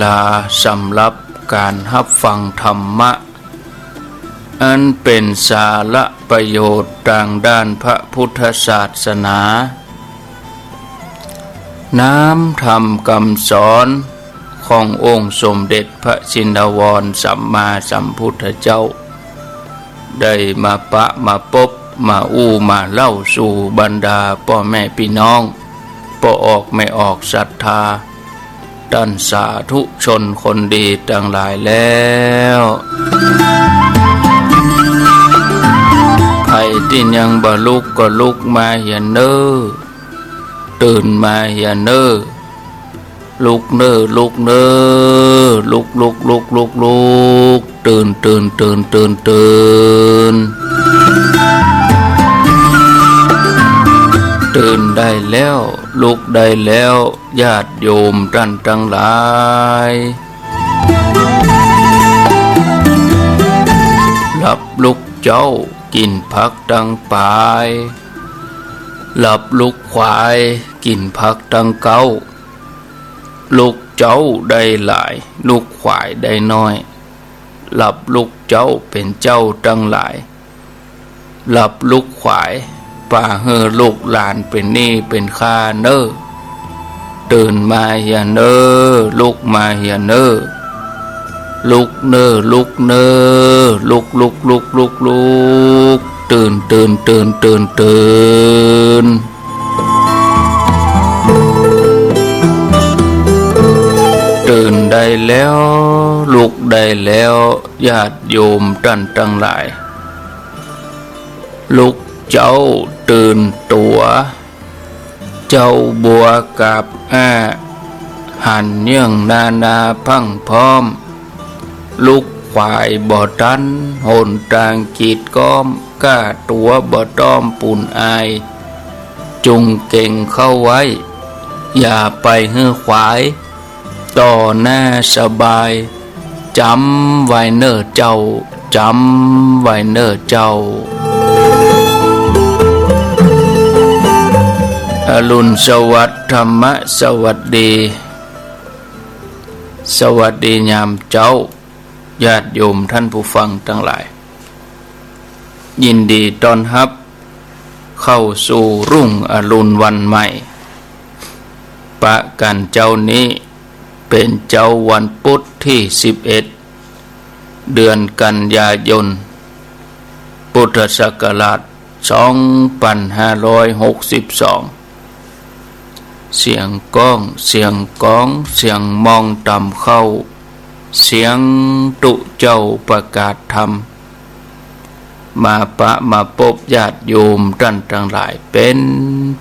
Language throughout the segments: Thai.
ลาสำหรับการรับฟังธรรมะอันเป็นสาระประโยชน์ทางด้านพระพุทธศาสนาน้ำธรรมคำสอนขององค์สมเด็จพระชินวรสัมมาสัมพุทธเจ้าได้มาปะมาพบมามาเล่าสู่บรรดาพ่อแม่พี่น้องพ่อออกไม่ออกศรัทธาท่านสาธุชนคนดีทั้งหลายแล้วใครที่ยังบ่ลุกก็ลุกมาเหียนเน้อตื่นมาเหียนเน้อลุกเน้อลุกเน้อลุกตื่นตื่นได้แล้วลุกได้แล้วญาติโยมท่านทั้งหลายหลับลุกเจ้ากินผักดังปลายหลับลุกควายกินผักดังเก้าลุกเจ้าได้หลายลุกควายได้น้อยหลับลุกเจ้าเป็นเจ้าทั้งหลายหลับลุกควายป่าเฮอลูกหลานเป็นนี่เป็นข้าเน้อตื่นมาเหียเน้อลุกมาเหียเน้อลุกเน้อลุกเน้อลุกตื่นตื่นได้แล้วลุกได้แล้วญาติโยมท่านทั้งหลายลุกเจ้าตื่นตัวเจ้าบัวกับหันเนื่องนาพังพร้อมลุกควายบ่อตันหนทางกีดก้อมก้าตัวบ่อต้อมปุ่นอายจุงเก่งเข้าไว้อย่าไปเฮือควายต่อหน้าสบายจำไว้เน้อเจ้าจำไว้เน้อเจ้าอรุณสวัสดิ์ธรรมะสวัสดีสวัสดียามเจ้าญาติโยมท่านผู้ฟังทั้งหลายยินดีต้อนรับเข้าสู่รุ่งอรุณวันใหม่ปะกันเจ้านี้เป็นเจ้าวันพุธที่11เดือนกันยายนพุทธศักราช2562เสียงก้องเสียงก้องเสียงมองต่ำเข้าเสียงตุเจ้าประกาศธรรมมาปะมาพบญาติโยมท่านทั้งหลายเป็น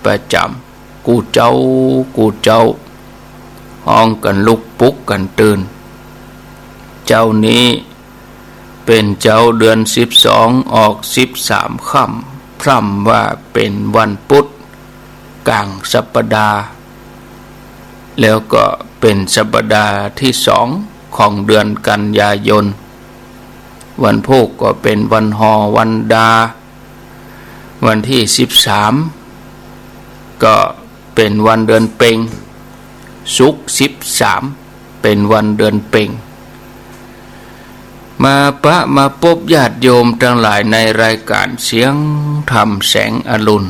ประจำกูเจ้าห้องกันลุกปุกกันตื่นเจ้านี้เป็นเจ้าเดือน12ออก13ค่ำพร่ำว่าเป็นวันพุธกลางสัปดาห์แล้วก็เป็นสัปดาห์ที่2ของเดือนกันยายนวันพุธก็เป็นวันหอวันดาวันที่13ก็เป็นวันเดือนเพ็ญศุกร์13เป็นวันเดือนเพ็ญมาปะมาพบญาติโยมทั้งหลายในรายการเสียงธรรมแสงอรุณ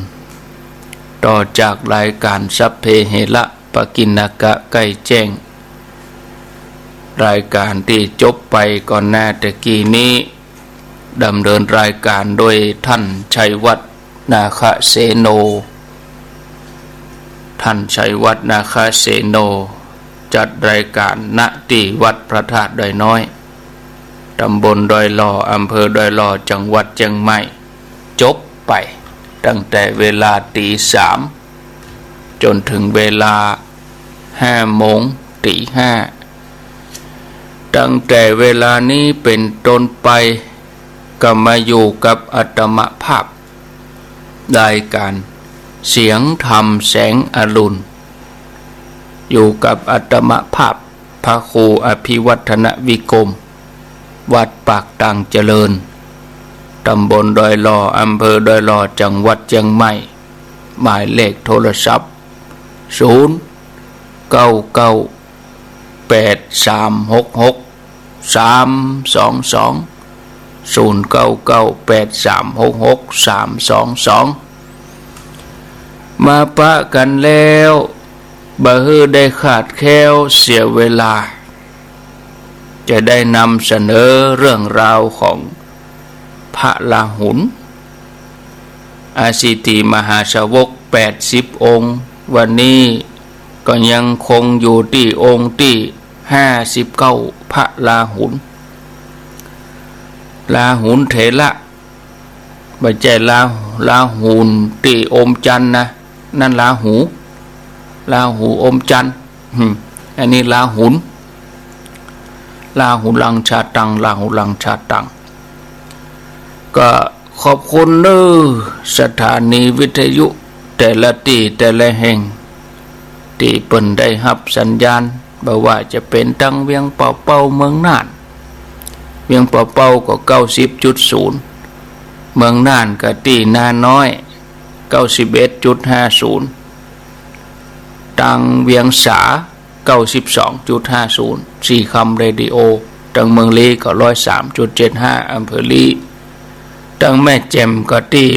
ต่อจากรายการสัพเพเหระปกิณกะใกล้แจ้งรายการที่จบไปก่อนหน้าตะกี้นี้ดำเนินรายการโดยท่านชัยวัฒน์นาคเสโนท่านชัยวัฒน์นาคเสโนจัดรายการณที่วัดพระธาตุดอยน้อยตำบลดอยหล่ออำเภอดอยหล่อจังหวัดเชียงใหม่จบไปตั้งแต่เวลาตี 3จนถึงเวลา5 โมงตี 5ตั้งแต่เวลานี้เป็นต้นไปก็มาอยู่กับอาตมภาพรายการเสียงธรรมแสงอรุณอยู่กับอาตมภาพพระครูอภิวัฒนวิกรมวัดปากตังเจริญตำบลดอยหล่ออำเภอดอยหล่อจังหวัดเชียงใหม่หมายเลขโทรศัพท์099 8 มาปะกันแล้วบ่ฮือได้ขาดแคลวเสียเวลาจะได้นำเสนอเรื่องราวของพระราหุลอาสิติมหาสาวก80 องค์วันนี้ก็ยังคงอยู่ที่องค์ที่59พระราหุลเถระไม่ใช่ราหุลที่อมจันทร์นะนั่นราหูอมจันทร์อันนี้ราหุลลังชาตังก็ขอบคุณเด้อสถานีวิทยุแต่ละที่แต่ละแห่งที่เปิ้นได้รับสัญญาณบ่ว่าจะเป็นตั้งเวียงเป่าเมืองน่านเวียงเป่าก็ 90.0 เมืองน่านก็ที่นาน้อย 91.50 ตังเวียงสา 92.50 สี่คำเรดิโอตังเมืองลีก็ 103.75 อำเภอลีตังแม่แจ่มก็ที่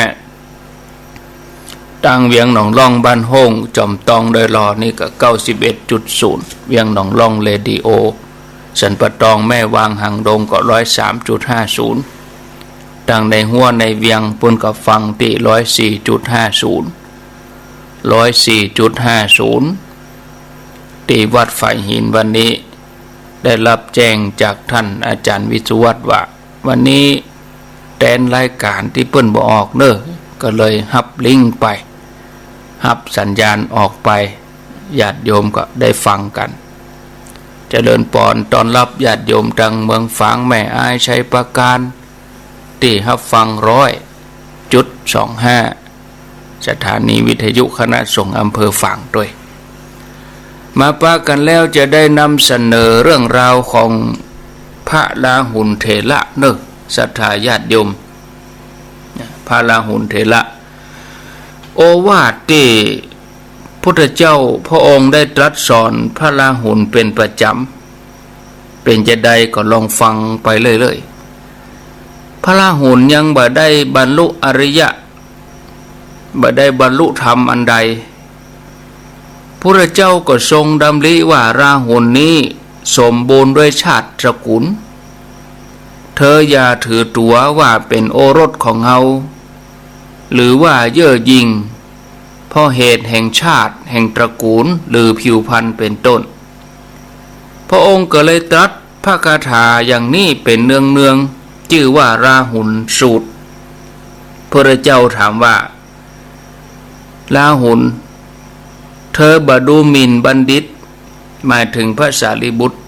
106.25 ตังเวียงหนองล่องบ้านห้งจอมตองโดยรอนี่ก็ 91.0 เวียงหนองล่องเรดิโอสันปะตองแม่วางหางดงก็ 103.50 ตังในหัวในเวียงปุ่นกับฟังที่ 104.50 ที่วัดฝ่ายหินวันนี้ได้รับแจ้งจากท่านอาจารย์วิศวัตรว่าวันนี้แตนรายการที่เปิ้นบ่ออกเน้อก็เลยฮับลิงก์ไปฮับสัญญาณออกไปญาติโยมก็ได้ฟังกันเจริญพรตอนรับญาติโยมทางเมืองฝางแม่อายชัยประการที่ฮับฟัง100.25สถานีวิทยุคณะสงฆ์อำเภอฝางด้วยมาปะกันแล้วจะได้นำเสนอเรื่องราวของพระราหุลเถระเนอะศรัทธาญาติโยมพระราหุลเถระโอวาทที่พุทธเจ้าพระองค์ได้ตรัสสอนพระราหุลเป็นประจำเป็นจะใดก็ลองฟังไปเรื่อยๆพระราหุลยังบ่ได้บรรลุอริยะบ่ได้บรรลุธรรมอันใดพระเจ้าก็ทรงดำริว่าราหุลนี้สมบูรณ์ด้วยชาติตระกูลเธออย่าถือตัวว่าเป็นโอรสของเฮาหรือว่าเย่อหยิ่งเพราะเหตุแห่งชาติแห่งตระกูลหรือผิวพรรณเป็นต้นพระองค์ก็เลยตรัสพระคาถาอย่างนี้เป็นเนืองๆชื่อว่าราหุลสูตรพระเจ้าถามว่าราหุลเธอบดูหมิ่นบัณฑิตหมายถึงพระสารีบุตร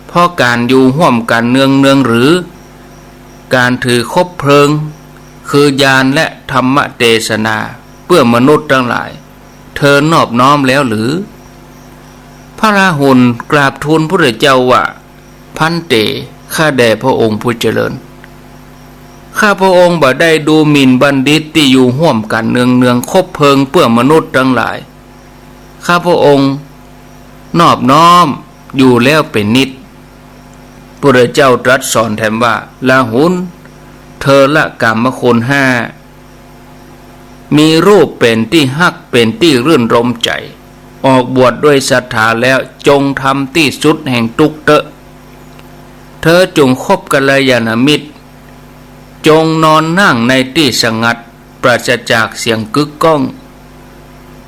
เพราะการอยู่ร่วมกันเนืองหรือการถือคบเพลิงคือญาณและธรรมเทศนาเพื่อมนุษย์ทั้งหลายเธอนอบน้อมแล้วหรือพระราหุลกราบทูลพระเจ้าว่าพันเตข้าแด่พระองค์ผู้เจริญข้าพระองค์บ่ได้ดูหมิ่นบัณฑิตที่อยู่ร่วมกันเนืองคบเพลิงเพื่อมนุษย์ทั้งหลายข้าพระองค์นอบน้อมอยู่แล้วเป็นนิจพระเจ้าตรัสสอนแถมว่าราหุลเธอละกามคุณ5มีรูปเป็นที่ฮักเป็นที่รื่นรมใจออกบวชด้วยศรัทธาแล้วจงทำที่สุดแห่งทุกข์เถอะเธอจงคบกัลยาณมิตรจงนอนนั่งในที่สงัดปราศจากเสียงกึกก้อง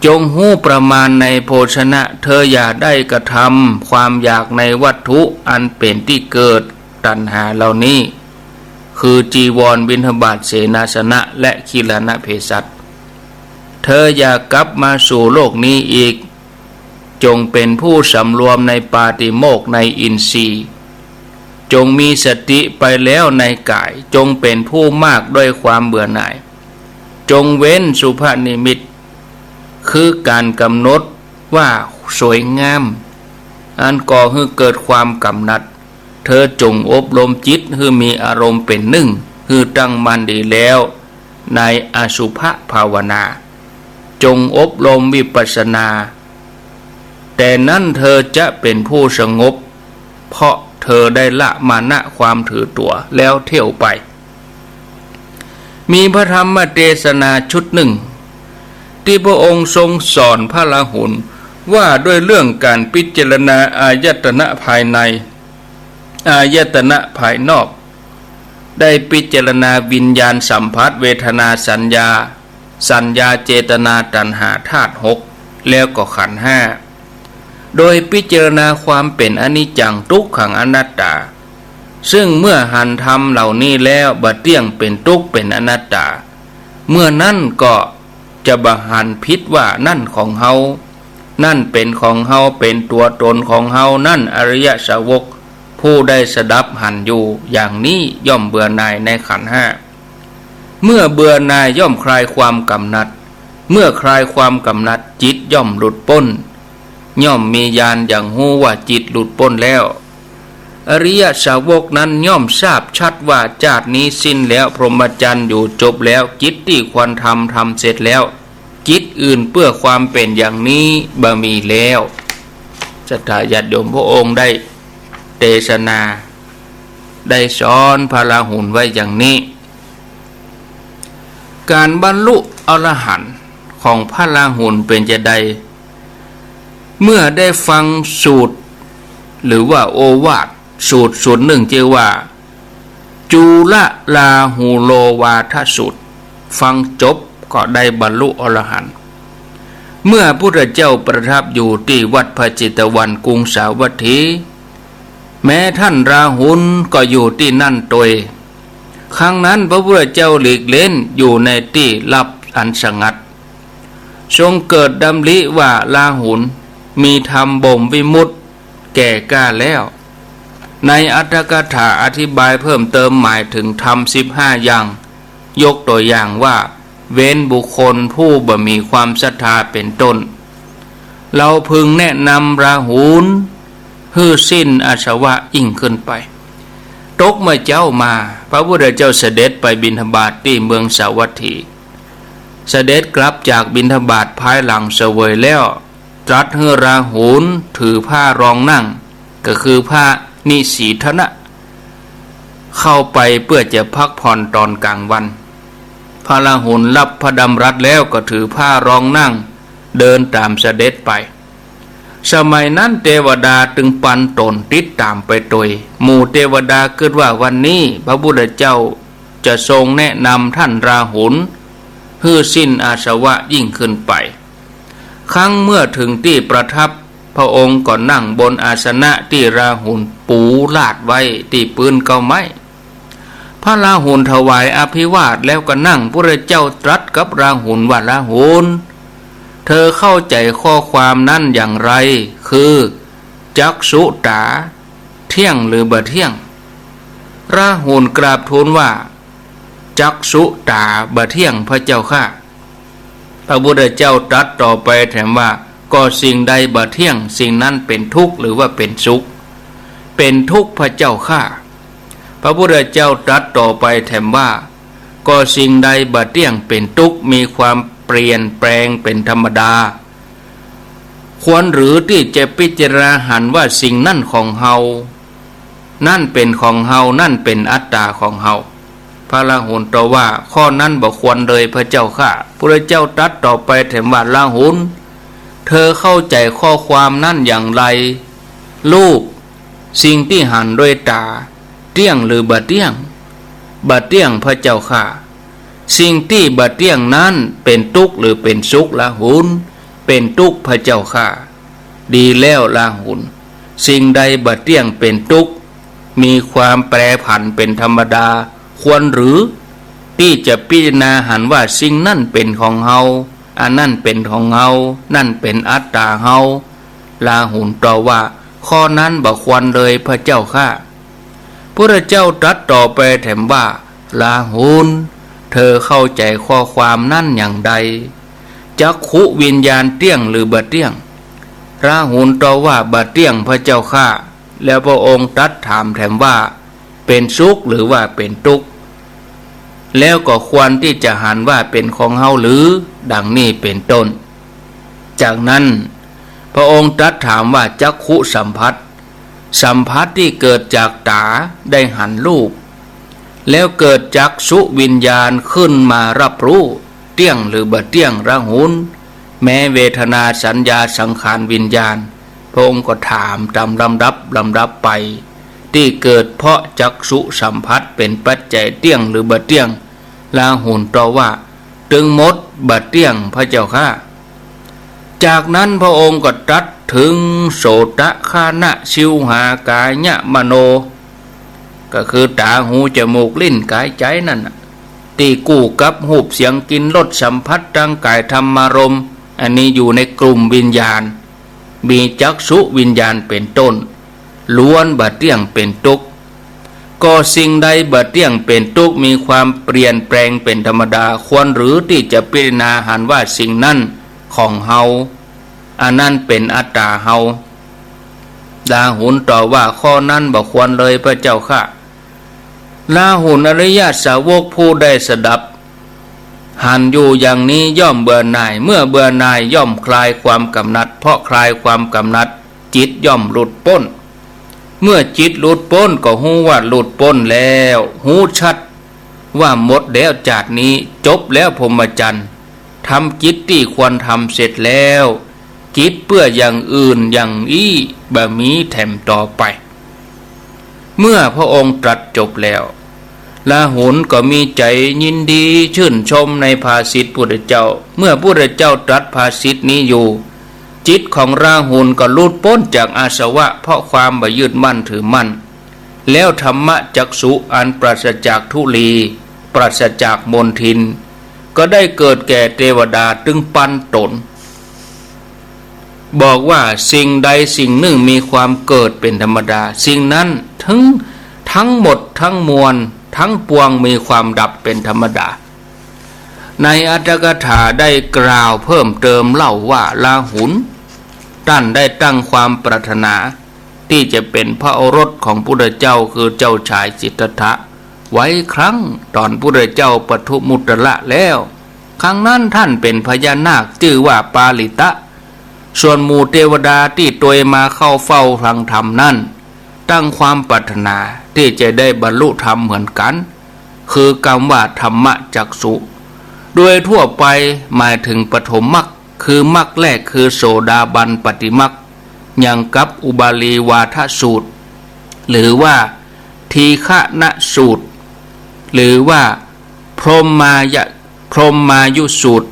จงหู้ประมาณในโภชนะเธออย่าได้กระทำความอยากในวัตถุอันเป็นที่เกิดตัณหาเหล่านี้คือจีวรบิณฑบาตเสนาสนะและคีลานเภสัชเธออย่ากลับมาสู่โลกนี้อีกจงเป็นผู้สำรวมในปาติโมกข์ในอินทรีย์จงมีสติไปแล้วในกายจงเป็นผู้มากด้วยความเบื่อหน่ายจงเว้นสุภนิมิตคือการกำหนดว่าสวยงามอันก่อให้เกิดความกำหนัดเธอจงอบรมจิตให้มีอารมณ์เป็นหนึ่งให้ตั้งมั่นดีแล้วในอสุภภาวนาจงอบรมวิปัสสนา แต่นั่นเธอจะเป็นผู้สงบเพราะเธอได้ละมานะความถือตัวแล้วเที่ยวไปมีพระธรรมเทศนาชุดหนึ่งที่พระองค์ทรงสอนพระราหุลว่าด้วยเรื่องการพิจารณาอายตนะภายในอายตนะภายนอกได้พิจารณาวิญญาณสัมผัสเวทนาสัญญาเจตนาตัณหาธาตุหกแล้วก็ขันธ์ห้าโดยพิจารณาความเป็นอนิจจังทุกขังอนัตตาซึ่งเมื่อหันธรรมเหล่านี้แล้วบัดเที่ยงเป็นทุกข์เป็นอนัตตาเมื่อนั่นก็จะบหันพิษว่านั่นของเฮานั่นเป็นของเฮาเป็นตัวตนของเฮานั่นอริยสาวกผู้ได้สดับหันอยู่อย่างนี้ย่อมเบื่อหน่ายในขันธ์ห้าเมื่อเบื่อหน่ายย่อมคลายความกำหนัดเมื่อคลายความกำหนัดจิตย่อมหลุดพ้นย่อมมีญาณอย่างหู้ว่าจิตหลุดพ้นแล้วอริยสาวกนั้นย่อมทราบชัดว่าชาตินี้สิ้นแล้วพรหมจรรย์อยู่จบแล้วกิจที่ควรทำเสร็จแล้วกิจอื่นเพื่อความเป็นอย่างนี้บ่มีแล้วศรัทธาญาติโยมพระองค์ได้เทศนาได้สอนพระราหุลไว้อย่างนี้การบรรลุอรหันต์ของพระราหุลเป็นจะใดเมื่อได้ฟังสูตรหรือว่าโอวาทสูตรหนึ่งชื่อว่าจุลลาหูโลวาทสูตรฟังจบก็ได้บรรลุอรหันต์เมื่อพระพุทธเจ้าประทับอยู่ที่วัดพระจิตวันกรุงสาวัตถีแม้ท่านราหุลก็อยู่ที่นั่นโดยครั้งนั้นพระพุทธเจ้าหลีกเล่นอยู่ในที่ลับอันสงัดทรงเกิดดำริว่าราหุลมีธรรมบ่มวิมุตติแก่กล้าแล้วในอัตถกถาอธิบายเพิ่มเติมหมายถึงธรรม15อย่างยกตัวอย่างว่าเว้นบุคคลผู้บ่มีความศรัทธาเป็นต้นเราพึงแนะนำราหุลให้สิ้นอาสวะยิ่งขึ้นไปตกเมื่อเจ้ามาพระพุทธเจ้าเสด็จไปบิณฑบาตที่เมืองสาวัตถีเสด็จกลับจากบิณฑบาตภายหลังเสวยแล้วตรัสให้ราหุลถือผ้ารองนั่งก็คือผ้านิสีทนะเข้าไปเพื่อจะพักผ่อนตอนกลางวันพระราหุลรับพระดำรัสแล้วก็ถือผ้ารองนั่งเดินตามเสด็จไปสมัยนั้นเทวดาจึงปันตนติดตามไปโดยหมู่เทวดาคิดว่าวันนี้พระพุทธเจ้าจะทรงแนะนำท่านราหุลให้สิ้นอาสวะยิ่งขึ้นไปครั้งเมื่อถึงที่ประทับพระองค์ก็นั่งบนอาสนะที่ราหุลปูลาดไว้ที่ปืนเก้าไม้พระราหุลถวายอภิวาทแล้วก็นั่งพระเจ้าตรัสกับราหุลว่าราหุลเธอเข้าใจข้อความนั้นอย่างไรคือจักษุตาเที่ยงหรือบ่เที่ยงราหุลกราบทูลว่าจักษุตาบ่เที่ยงพระเจ้าข้าพระพุทธเจ้าตรัสต่อไปแถมว่าก็สิ่งใดบ่เที่ยงสิ่งนั้นเป็นทุกข์หรือว่าเป็นสุขเป็นทุกข์พระเจ้าข้าพระพุทธเจ้าตรัสต่อไปแถมว่าก็สิ่งใดบ่เที่ยงเป็นทุกข์มีความเปลี่ยนแปลงเป็นธรรมดาควรหรือที่จะพิจารณาหันว่าสิ่งนั่นของเฮานั่นเป็นของเฮานั่นเป็นอัตตาของเฮาพระราหุลตอบว่าข้อนั้นบ่ควรเลยพระเจ้าข้าพระเจ้าตรัสต่อไปแถมว่าราหุลเธอเข้าใจข้อความนั่นอย่างไรลูกสิ่งที่หันด้วยตาเที่ยงหรือบ่เที่ยงบ่เที่ยงพระเจ้าข้าสิ่งที่บ่เที่ยงนั้นเป็นทุกข์หรือเป็นสุขราหุลเป็นทุกข์พระเจ้าข้าดีแล้วราหุลสิ่งใดบ่เที่ยงเป็นทุกข์มีความแปรผันเป็นธรรมดาควรหรือที่จะพิจารณาหันว่าสิ่งนั่นเป็นของเฮาอันนั่นเป็นของเฮานั่นเป็นอัตตาเฮาราหุลตอบว่าข้อนั้นบ่ควรเลยพระเจ้าข้าพระเจ้าตรัสต่อไปแถมว่าราหุลเธอเข้าใจข้อความนั่นอย่างใดจักขุวิญญาณเที่ยงหรือบ่เที่ยงราหุลตอบว่าบ่เที่ยงพระเจ้าข้าแล้วพระองค์ตรัสถามแถมว่าเป็นสุขหรือว่าเป็นทุกข์แล้วก็ควรที่จะหันว่าเป็นของเฮาหรือดังนี้เป็นต้นจากนั้น พระองค์ตรัสถามว่าจักขุสัมผัสสัมผัสที่เกิดจากตาได้หันรูปแล้วเกิดจักษุวิญญาณขึ้นมารับรู้เตี้ยงหรือบ่เตี้ยงระหุนแม้เวทนาสัญญาสังขารวิญญาณพระองค์ก็ถามตามลำดับไปที่เกิดเพราะจักษุสัมผัสเป็นปัจจัยเตี้ยงหรือบ่เตี้ยงราหุลตอบว่าตึงมดบ่เตี้ยงพระเจ้าค่ะจากนั้นพระองค์ก็ตรัสถึงโสตคานะชิวหากายะมโนก็คือตาหูจมูกลิ้นกายใจนั่นตีกู้กับหูบเสียงกินรสสัมผัสร่างกายธรรมารมณ์อันนี้อยู่ในกลุ่มวิญญาณมีจักษุวิญญาณเป็นต้นล้วนบ่เที่ยงเป็นทุกข์ก็สิ่งใดบ่เที่ยงเป็นทุกข์มีความเปลี่ยนแปลงเป็นธรรมดาควรหรือที่จะพิจารณาหันว่าสิ่งนั้นของเฮาอันนั้นเป็นอัตตาเฮาลาหุนตอบว่าข้อนั้นบ่ควรเลยพระเจ้าค่ะลาหุนอริยสาวกผู้ได้สดับหันอยู่อย่างนี้ย่อมเบื่อหน่ายเมื่อเบื่อหน่ายย่อมคลายความกำหนัดเพราะคลายความกำหนัดจิตย่อมหลุดพ้นเมื่อจิตหลุดพ้นก็หูว่าหลุดพ้นแล้วหูชัดว่าหมดแล้วจากนี้จบแล้วพรหมจรรย์ทำกิจที่ควรทำเสร็จแล้วกิจเพื่ออย่างอื่นอย่างอี้บ่มีแถมต่อไปเมื่อพระองค์ตรัสจบแล้วลาหุนก็มีใจยินดีชื่นชมในภาษิตพุทธเจ้าเมื่อพุทธเจ้าตรัสภาษิตนี้อยู่จิตของราหุลก็หลุดพ้นจากอาสวะเพราะความบ่ยึดมั่นถือมั่นแล้วธรรมจักษุอันปราศจากทุลีปราศจากมลทินก็ได้เกิดแก่เทวดาตึงปันตนบอกว่าสิ่งใดสิ่งหนึ่งมีความเกิดเป็นธรรมดาสิ่งนั้นทั้งหมดทั้งมวลทั้งปวงมีความดับเป็นธรรมดาในอัตถกถาได้กล่าวเพิ่มเติมเล่าว่าลาหุนท่านได้ตั้งความปรารถนาที่จะเป็นพระโอรสของพุทธเจ้าคือเจ้าชายสิทธัตถะไว้ครั้งตอนพุทธเจ้าปทุมุตระแล้วครั้งนั้นท่านเป็นพญานาคชื่อว่าปาลิตะส่วนหมู่เทวดาที่ตัวมาเข้าเฝ้าฟังธรรมนั้นตั้งความปรารถนาที่จะได้บรรลุธรรมเหมือนกันคือกรรมว่าธรรมจักษุโดยทั่วไปหมายถึงปฐมมรรคคือมรรคแรกคือโสดาบันปฏิมรรคอย่างกับอุบาลีวาทสูตรหรือว่าทีฆะนะสูตรหรือว่าพรหมายุสูตร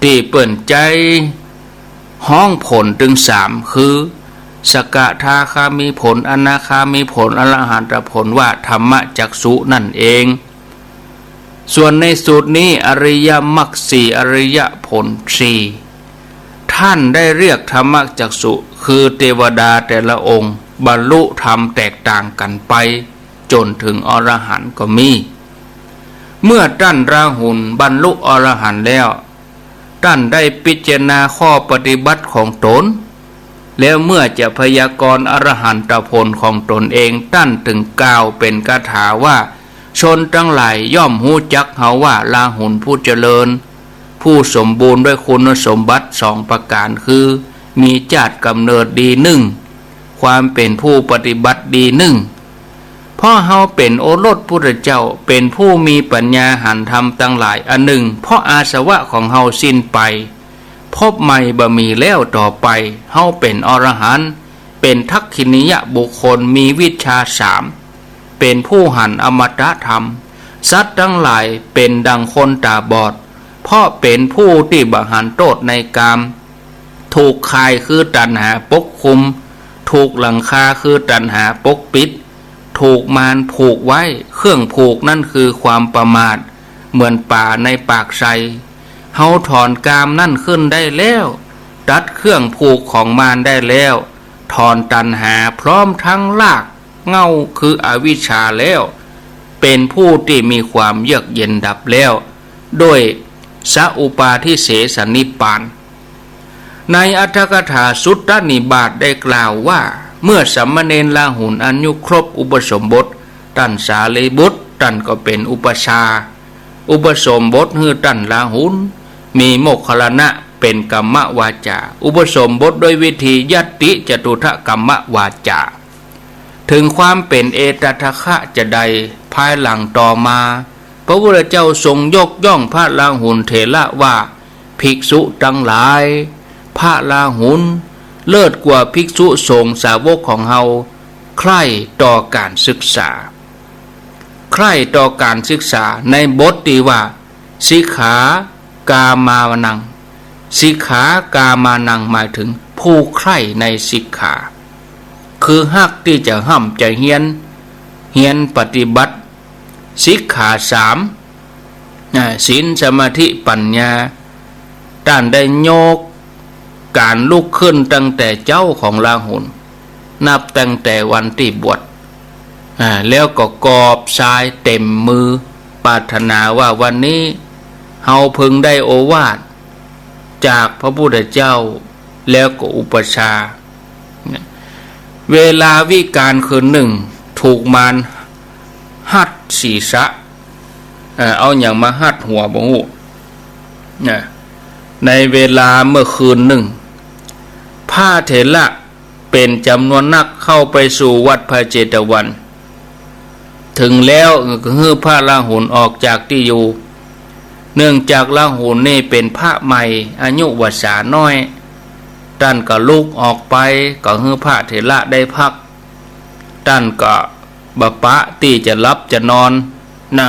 ที่เปิ่นใจห้องผลถึงสามคือสกทาคามีผลอนาคามีผลอรหันตผลว่าธรรมจักษุนั่นเองส่วนในสูตรนี้อริยมรรคสี่อริยผลสี่ท่านได้เรียกธรรมจักษุคือเทวดาแต่ละองค์บรรลุธรรมแตกต่างกันไปจนถึงอรหันต์ก็มีเมื่อท่านราหุลบรรลุอรหันต์แล้วท่านได้พิจารณาข้อปฏิบัติของตนแล้วเมื่อจะพยากรณ์อรหันตผลของตนเองท่านถึงกล่าวเป็นคาถาว่าชนทั้งหลายย่อมหู้จักเขาว่าลาหุลผู้เจริญผู้สมบูรณ์ด้วยคุณสมบัติสองประการคือมีชาติกำเนิดดีหนึ่งความเป็นผู้ปฏิบัติดีหนึ่งเพราะเฮาเป็นโอรสพุทธเจ้าเป็นผู้มีปัญญาหันธรรมทั้งหลายอันหนึ่งเพราะอาสวะของเฮาสิ้นไปพบใหม่บ่มีแล้วต่อไปเฮาเป็นอรหันต์เป็นทักขินิยบุคคลมีวิชาสามเป็นผู้หันอมตะธรรมสัตว์ทั้งหลายเป็นดังคนตาบอดเพราะเป็นผู้ที่บหันโทษในกามถูกคายคือตัณหาปกคุมถูกหลังคาคือตัณหาปกปิดถูกมารผูกไว้เครื่องผูกนั่นคือความประมาทเหมือนป่าในปากไทรเฮาถอนกามนั่นขึ้นได้แล้วตัดเครื่องผูกของมารได้แล้วถอนตัณหาพร้อมทั้งลากเงาคืออวิชชาแล้วเป็นผู้ที่มีความเยือกเย็นดับแล้วด้วยสัอุปาทิเสสนิพพานในอัตถกถาสุตตนิบาตได้กล่าวว่าเมื่อสามเณรลาหุลอายุครบอุปสมบทท่านสารีบุตรท่านก็เป็นอุปชาอุปสมบทคือท่านลาหุลมีโมคคัลลนะ เป็นกรรมวาจาอุปสมบทโดยวิธียัตติจตุถกรรมวาจาถึงความเป็นเอตทัคคะจะใดภายหลังต่อมาพระพุทธเจ้าทรงยกย่องพระราหุลเถระว่าภิกษุทั้งหลายพระราหุลเลิศกว่าภิกษุสงฆ์สาวกของเฮาใคร่ต่อการศึกษาใคร่ต่อการศึกษาในบทที่ว่าสิกขากามานังสิกขากามานังหมายถึงผู้ใคร่ในสิกขาคือฮักที่จะห้ำจะเฮียนปฏิบัติสิกขาสามศีลสมาธิปัญญาท่านได้โยกการลุกขึ้นตั้งแต่เจ้าของราหุลนับตั้งแต่วันที่บวชแล้วก็กอบทรายเต็มมือปรารถนาว่าวันนี้เฮาพึงได้โอวาทจากพระพุทธเจ้าแล้วก็อุปชาเวลาวิกาลคืนหนึ่งถูกมารหัดศีรษะเอาอย่างมาหัดหัวบ่ฮู้ในเวลาเมื่อคืนหนึ่งพระเถระเป็นจำนวนนักเข้าไปสู่วัดพระเจตวันถึงแล้วก็ฮือพระราหุลออกจากที่อยู่เนื่องจากราหุลนี่เป็นพระใหม่อายุวสาน้อยท่านก็ลุกออกไปก็ฮือพระเถระได้พักท่านก็บปะที่จะรับจะนอนนะ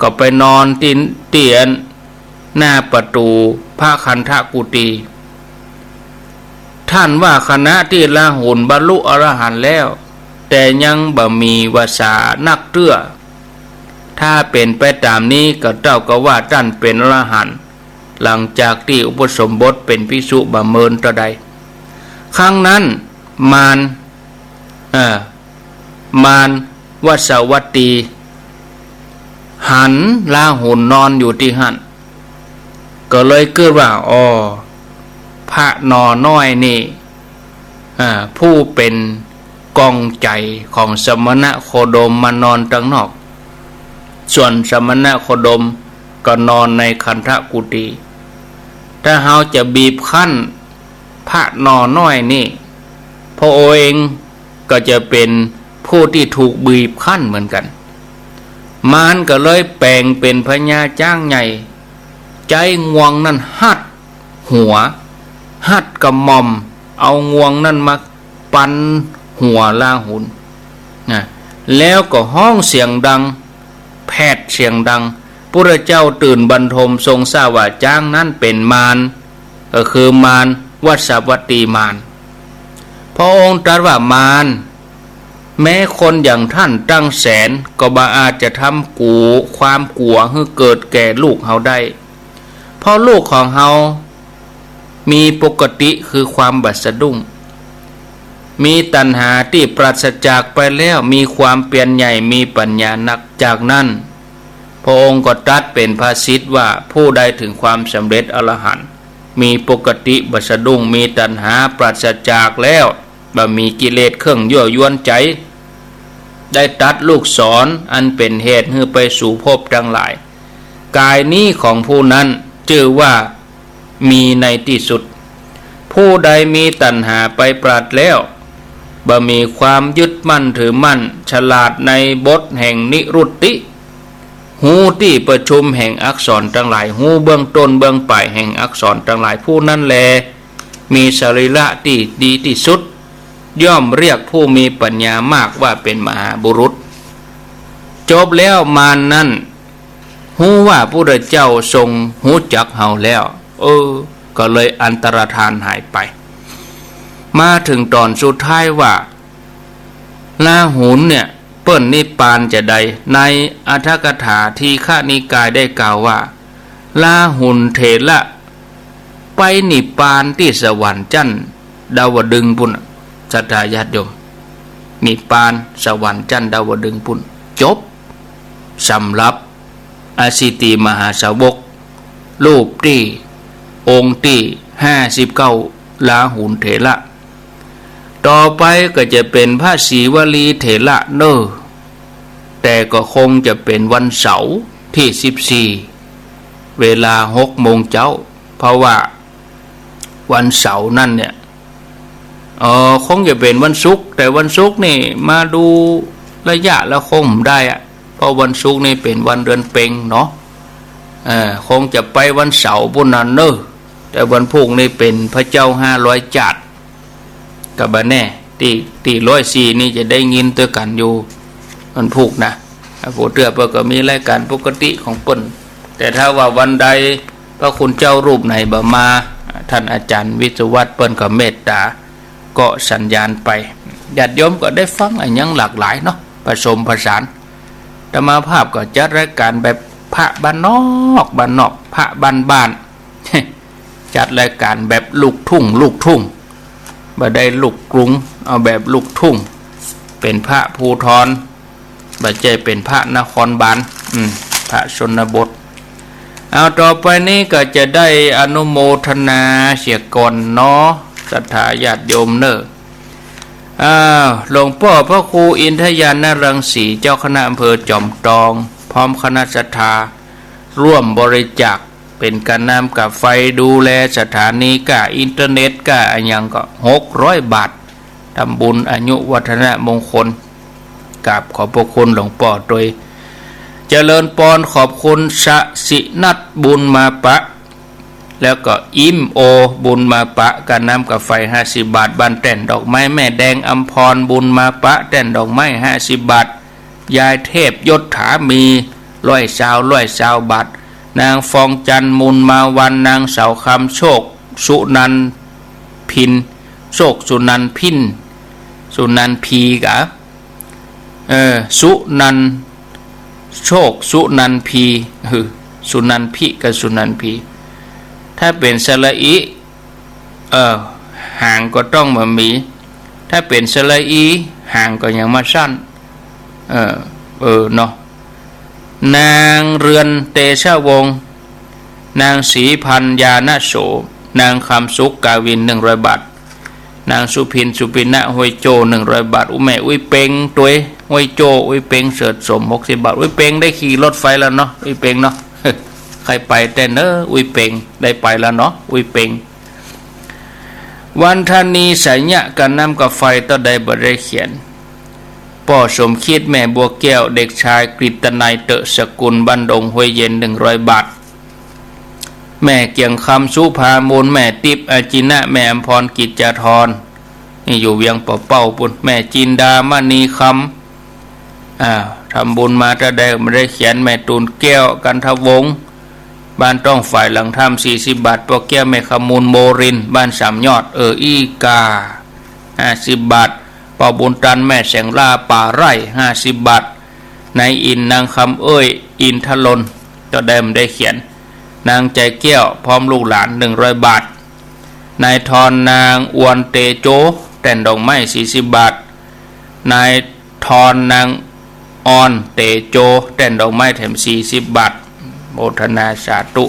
ก็ไปนอนที่เตียนหน้าประตูพระคันธกุฏีท่านว่าคณะที่ราหุลบรรลุอรหันต์แล้วแต่ยังบ่มีวาสานักเตื้อถ้าเป็นไปตามนี้ก็เจ้าก็ว่าท่านเป็นอรหันต์หลังจากที่อุปสมบทเป็นภิกษุบำเมินต่อใดครั้งนั้นมารวัสวัตตีหันราหุลนอนอยู่ที่หันก็เลยเกิดว่าพระนอน้อยนี่ผู้เป็นกองใจของสมณะโคดมมานอนตั้งนอกส่วนสมณะโคดมก็นอนในคันธกุฏีถ้าเฮาจะบีบคั้นพระนอน้อยนี่พระองค์เองก็จะเป็นผู้ที่ถูกบีบคั้นเหมือนกันมารก็เลยแปลงเป็นพญาจ้างใหญ่ใจงวงนั่นหัดหัวหัดกระหม่อมเอางวงนั่นมาปันหัวราหุลแล้วก็ห้องเสียงดังแผดเสียงดังพระเจ้าตื่นบรรทมทรงทราบว่าจ้างนั้นเป็นมารก็คือมารวัสวัตตีมารพระองค์ตรัสว่ามารแม้คนอย่างท่านตั้งแสนก็บ่อาจจะทำความกลัวให้เกิดแก่ลูกเฮาได้เพราะลูกของเฮามีปกติคือความบัดสะดุ้งมีตัณหาที่ปราศจากไปแล้วมีความเปลี่ยนใหญ่มีปัญญานักจากนั้นพระองค์ก็ตรัสเป็นภาษิตว่าผู้ใดถึงความสำเร็จอรหันต์มีปกติบัดสะดุ้งมีตัณหาปราศจากแล้วบ่มีกิเลสเครื่องยั่วยวนใจได้ตัดลูกศร อันเป็นเหตุให้ไปสู่ภพทั้งหลายกายนี้ของผู้นั้นชื่อว่ามีในที่สุดผู้ใดมีตัณหาไปปราดแล้วบ่มีความยึดมั่นถือมั่นฉลาดในบทแห่งนิรุตติหูที่ประชุมแห่งอักษรทั้งหลายหูเบื้องต้นเบื้องปลายแห่งอักษรทั้งหลายผู้นั้นแลมีสรีระที่ดีที่สุดย่อมเรียกผู้มีปัญญามากว่าเป็นมหาบุรุษจบแล้วมารนั้นหูว่าพระพุทธเจ้าทรงหูจักเฮาแล้วก็เลยอันตรธานหายไปมาถึงตอนสุดท้ายว่าราหุลเนี่ยเปิ้นนิพพานจะใดในอรรถกถาทีฆนิกายได้กล่าวว่าราหุลเถระไปนิพพานที่สวรรค์จันทร์ดาวดึงส์พุ่นศรัทธาญาติโยมนิพพานสวรรค์จันทร์ดาวดึงส์พุ่นจบสำหรับอสิติมหาสาวกรูปที่องค์ที่59ราหุลเถระต่อไปก็จะเป็นพระศรีวลีเถระแต่ก็คงจะเป็นวันเสาร์ที่14เวลา6 โมงเช้าเพราะว่า วันเสาร์นั่นเนี่ยคงจะเป็นวันศุกร์แต่วันศุกร์นี่มาดูระยะแล้วคงได้อะเพราะวันศุกร์นี่เป็นวันเดือนเพ็ญเนาะคงจะไปวันเสาร์ปุ่นนั้นเนอะแต่วันพุธนี่เป็นพระเจ้า500จัดกับบ้านแน่ตี104นี่จะได้ยินตัวกันอยู่วันพุธนะผู้เตือเปิก็มีรายการปกติของเปิ้นแต่ถ้าว่าวันใดพระคุณเจ้ารูปไหนบ่มาท่านอาจารย์วิศวัตรเปิ้นก็เมตตาก็สัญญาณไปญาติโยมก็ได้ฟังอย่างหลากหลายเนาะผสมผสานธรรมาภาพก็จัดรายการแบบพระบ้านนอกพระบ้านจัดรายการแบบลูกทุ่งบ่ได้ลูกกรุงเอาแบบลูกทุ่งเป็นพระภูธรบ่ใช่เป็นพระนครบาลพระชนบทเอาต่อไปนี้ก็จะได้อนุโมทนาเสียก่อนเนาะศรัทธาญาติโยมเนอะหลวงพ่อพระครูอินทยานรังสีเจ้าคณะอำเภอจอมทองพร้อมคณะศรัทธาร่วมบริจาคเป็นการนำกับไฟดูแลสถานีกะอินเทอร์เน็ตกะอันยังก็600 บาททำบุญอายุวัฒนมงคลกับขอบพระคุณหลวงพ่อโดยเจริญปอนขอบคุณสสินัทบุญมาปะแล้วก็อิมโอบุญมาปะการนำกับไฟ50 บาทบ้านแต่นดอกไม้แม่แดงอัมพรบุญมาปะแต่นดอกไม้50 บาทยายเทพยศถามี120 บาทนางฟองจันมุนมาวันนางเสาคำโชคสุนันพินโชคสุนันพินสุนันพีกะสุนันโชคสุนันพีสุนันพิกับสุนันพีถ้าเป็นสระอีห่างก็ต้องมามีถ้าเป็นสระอีห่างก็ยังมาสั้นเนาะนางเรือนเตชะวงศ์นางศรีพันยาณโสนางคำสุกกาวิน100 บาทนางสุพินนะห้วยโจ100 บาทแม่อุ้ยเปงตัวห้วยโจอุ้ยเปงเสิร์ชสม60 บาทอุ้ยเปงได้ขี่รถไฟแล้วเนาะอุ้ยเปงเนาะ ใครไปแต่เนอะอุ้ยเปงได้ไปแล้วเนาะอุ้ยเปงวันธนีสัญญะกันนำกับไฟต่อใดบ่ได้เขียนพ่อสมคิดแม่บัวแก้วเด็กชายกฤตนัยเตอะสกุลบ้านดงห้วยเย็น100 บาทแม่เกียงคำสุภามูลแม่ติบอาจินะแม่อมพรกิจจธรนี่อยู่เวียงเป่าปุ่นแม่จินดามณีคำทำบุญมาถ้าได้ไม่ได้เขียนแม่ตูนแก้วกันทวงศ์บ้านต้องฝ่ายหลังถ้ำ40 บาทพ่อแก้วแม่ขมูลโมรินบ้าน3 ยอดอีกา50 บาทป่อบุญตันแม่แสงลาป่าไร่50 บาทนายอินนางคำอินทลนก็ได้เขียนนางใจแก้วพร้อมลูกหลาน100 บาทนายทรนางอวนเตโจแต่นดอกไม้40 บาทนายทรนางออนเตโจแต่นดอกไม้แถม40 บาทโมทนาสาธุ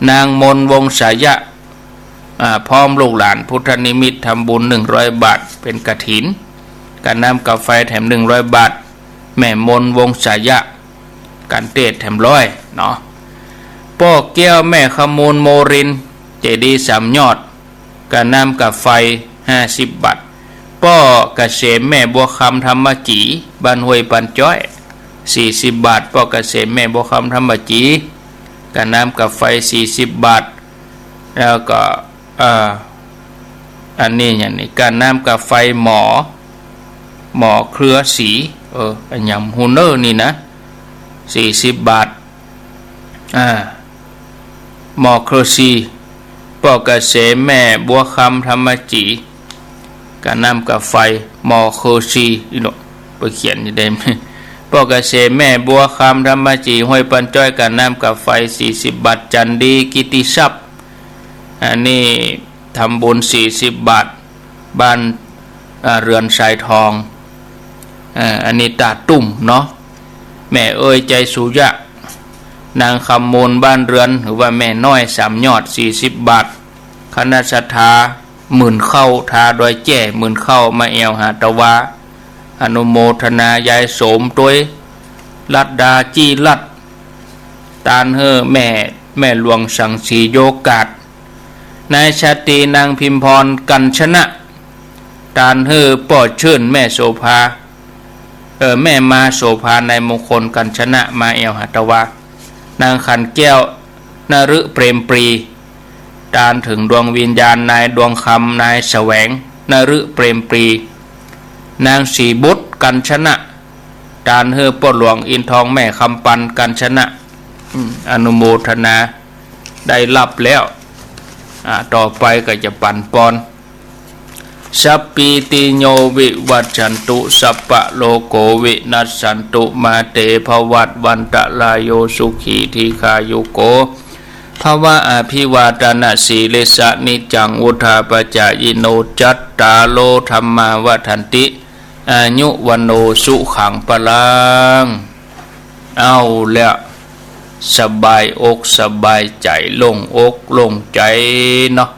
นางมนวงศายะพร้อมลูกหลานพุทธนิมิตทำบุญ100 บาทเป็นกฐินการนำกาแฟแถม100 บาทแม่มนวงศายะการเทศแถม100เนาะพ่อแก้วแม่ขมูลโมรินเจดีย์3 ยอดการนำกาแฟ50 บาทพ่อเกษมแม่บัวคำธรรมจีบ้านห้วยปันจ้อย40 บาทพ่อเกษมแม่บัวคำธรรมจีการนำกาแฟ40 บาทแล้วก็อันนี้อย่างนี้การนำกาแฟหมอเครือสีอันยำฮูเนอร์นี่นะ40 บาทหมอเครือสีพ่อเกษมแม่บัวคำธรรมจีการนำกาแฟหมอเครือสีนี่เนาะไปเขียนนี่ได้ไหมพ่อเกษมแม่บัวคำธรรมจีห้วยปันจ้อยการนำกาแฟ40 บาทจันดีกิติทรัพย์อันนี้ทำบุญ40 บาทบ้านเรือนสายทองอันนี้ตาตุ่มเนาะแม่ใจสุยะนางคำมูลบ้านเรือนหรือว่าแม่น้อย3 ยอด40 บาทคณะศรัทธา10,000เข้าทาดอยแจ่10,000เข้ามาแอวหาตะวาอนุโมทนายายโสมตัวลัดดาจีลัดตานแม่หลวงสังสีโยกาด นายชาตรีนางพิมพรกันชนะตานฮือป่อชื่นแม่โสภาแม่มาโสภานายมงคลกันชนะมาเอวหัตวานางขันแก้วนฤเปรมปรีตานถึงดวงวิญญาณนายดวงคำนายแสวงนฤเปรมปรีนางสีบุตรกันชนะตานฮือป่อหลวงอินทองแม่คำปันกันชนะอนุโมทนาได้รับแล้วต่อไปก็จะปั่นปอนสัพพิติโยวิวัชชันตุสัพพะโลโกวินัสสันตุมาเตภวัตวันตะลายโยสุขีทีคายุโกภวะอภิวาทนาสีเลสะนิจังอุทาปจายโนจัตตาโลธรรมาวัฏันติอายุวันโนสุขังปลังเอาแล้วสบายอกสบายใจโล่งอกโล่งใจเนาะ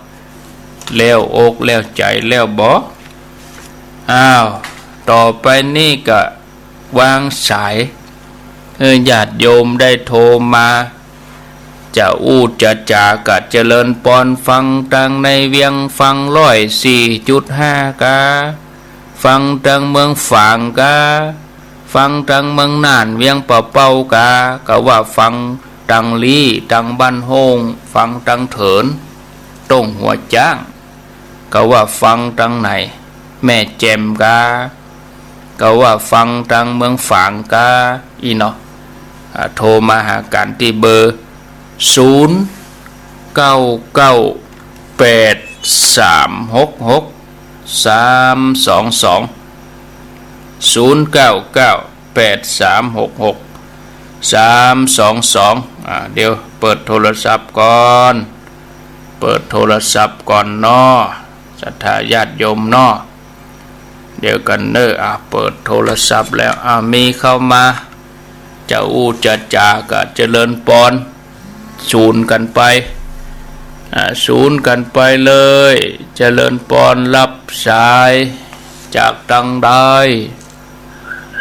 แล้วอกแล้วใจแล้วบ่อ้าวต่อไปนี่ก็วางสายญาติโยมได้โทรมาจะจะจากะเจริญปอนฟังตังในเวียงฟัง104.5 กาฟังตังเมืองฝางกาฟังตังเมืองน่านเวียงป่าเป้ากาก็ว่าฟังตังลีตังบ้านโฮงฟังตังเถินต้งหัวจ้างก็ว่าฟังตังไหนแม่แจมกาก็ว่าฟังตังเมืองฝางกาอีเนาะโทรมาหากันที่เบอร์เดี๋ยวเปิดโทรศัพท์ก่อนเนาะศรัทธาญาติโยมเนาะเดี๋ยวกันเนอะเปิดโทรศัพท์แล้วมีเข้ามาจะจะจากะเจริญปอนศูนย์กันไปเลยเจริญปอนรับสายจากตังใด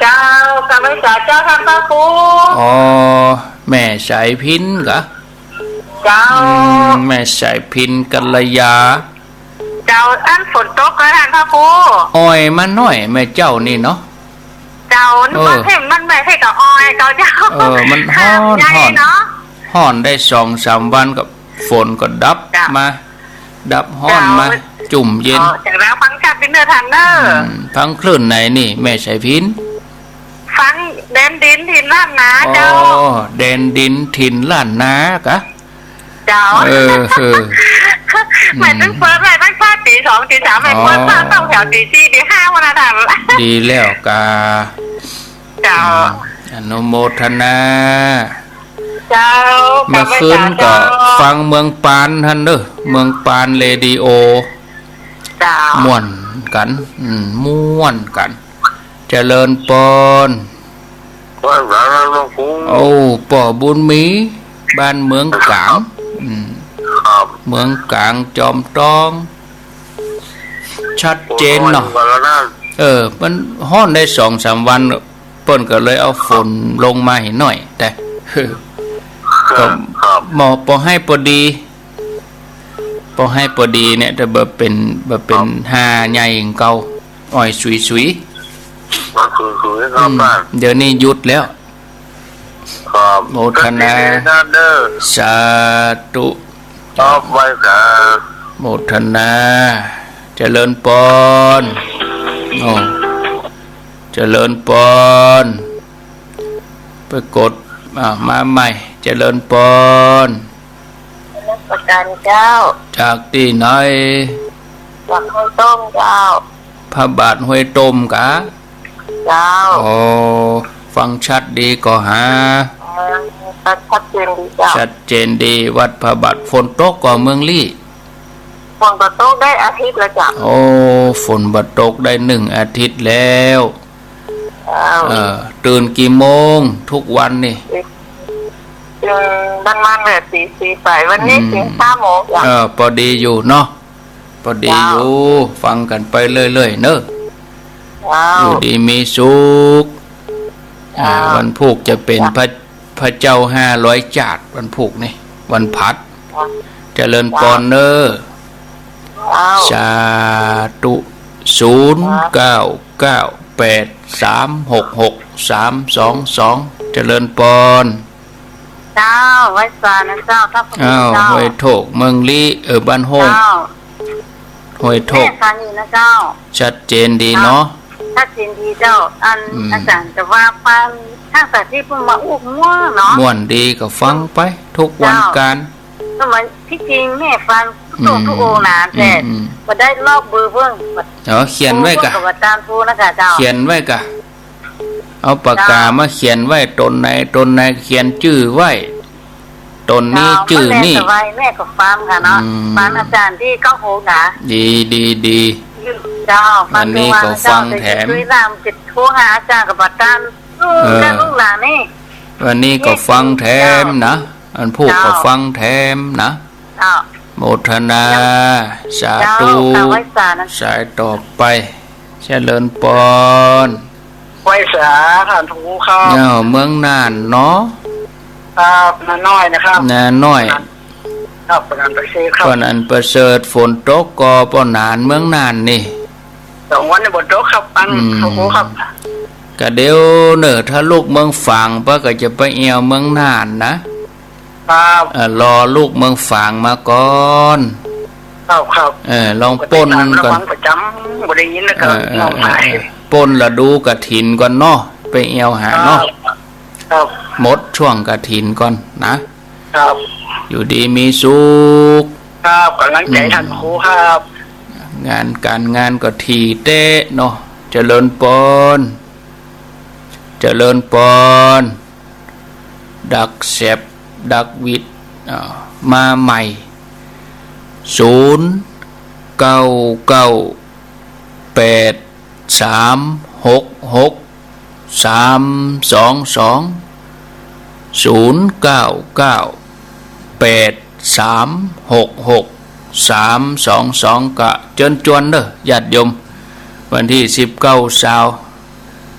เจ้ากำลังจะเจ้าท่านพระครูแม่สายพินกะเจ้าแม่สายพินกัลยาเจ้าอันฝนตกแล้วท่านพระครูอ้อยมาหน่อยแม่เจ้านี่เนาะเจ้ามันเห็นมันไม่ใช่กับอ้อยเจ้ามันฮ้อนได้2-3 วันกับฝนก็ดับฮ้อนมาจุ่มเย็นจากแล้วฟังชัดเป็นเนื้อทันเนอร์ฟังคลื่นไหนนี่แม่สายพินฟังแดนดินถิ่นล้านนาเจ้าแดนดินถิ่นล้านนากะเจ้าหมายถึงเปิดอะไรตั้งแต่ตี 2 ตี 3หมายเปิดมาต้องแถวตี 4 ตี 5วันละทันดีแล้วกาเจ้าอนุโมทนาเจ้าเมื่อคืนก็ฟังเมืองปานท่านเด้อเมืองปานเรดิโอม่วนกันเจริญปอนป่อบุญมีบ้านเมืองกลางเมืองกลางจอมตองชัดเจนเนาะมันฮ้อนได้2-3 วันเปิ้นก็เลยเอาฝนลงมาให้หน่อยแต่ก็หมอพอให้พอดีเนี่ยแต่บ่เป็นหาใหญ่เก่าอ้อยสุยเดี๋ยวนี้หยุดแล้วโมทนาสาธุโมทนาเจริญปอนเจริญปอนไปกดมาใหม่เจริญปอนประการเจ้าจากที่ไหนจากห้วยต้มเจ้าพระบาทห้วยต้มกะเจ้าฟังชัดดีก็หาชัดเจนดีเจ้าชัดเจนดีวัดพระบาทฝนตกก่อเมืองลี่ฝนตกได้อาทิตย์แล้วจ้ะฝนตกได้1 อาทิตย์แล้วตื่นกี่โมงทุกวันนี่บ้านเลยตี 4ไปวันนี้ถึง5 โมงพอดีอยู่เนาะพอดีอยู่ฟังกันไปเรื่อยๆเนอะอยู่ดีมีสุขวันพุธจะเป็นพระเจ้า500 จาดวันพุธนี่วันพัดเจริญปอนเนอร์ สาธุ0998366322เจริญปอนเจ้าไว้สานะเจ้าถ้าพระคุณเจ้าห้วยโถกเมืองลีบ้านโฮงห้วยโถกแม่ฟังอยู่นะเจ้าชัดเจนดีเนาะชัดเจนดีเจ้าอาจารย์จะว่าฟังถ้าแต่ที่เพิ่งมาอุ้มม่วเนาะม่วนดีก็ฟังไปทุกวันการก็เหมือนที่จริงแม่ฟังทุกองค์นะแต่มาได้ลอกเบอร์เพิ่งเขียนไว้กะเขียนไว้กะเอาปากกามาเขียนไว้ตนในเขียนชื่อไว้ตนนี้ชื่อนี่แม่ก็ฟังค่ะเนาะฟังอาจารย์ที่ก็โหนะดีเจ้าอันนี้ก็ฟังแถมด้วยนามจิตโทรหาอาจารย์กับอาจารย์ลูกหลานนี่วันนี้ก็ฟังแถมนะอันพูดก็ฟังแถมนะโมทนาสาธุสายต่อไปเจริญปอนไว้สาท่านทูครับเมืองน่านเนาะครับน้าน้อยนะครับน้าน้อยครับปนันประเสริฐครับปนันประเสริฐฝนตกก็ปนานเมืองน่านนี่2 วันในบทตกครับเขาโหครับก็เดี๋ยวถ้าลูกเมืองฝางป้าก็จะไปเอวเมืองน่านนะครับรอลูกเมืองฝางมาก่อนครับลองป่นก่อนประจำบ่ได้ยินนะครับน้องหายป่นละดูกฐินก่อนเนาะไปเอวหาเนาะครับหมดช่วงกฐินก่อนนะครับอยู่ดีมีสุขครับกำลังใจท่านครูครับงานการงานก็ทีเต้เนาะเจริญปอนดักแสบดักวิทย์มาใหม่0998366322กะเจิญจวนเด้อญาติโยมวันที่19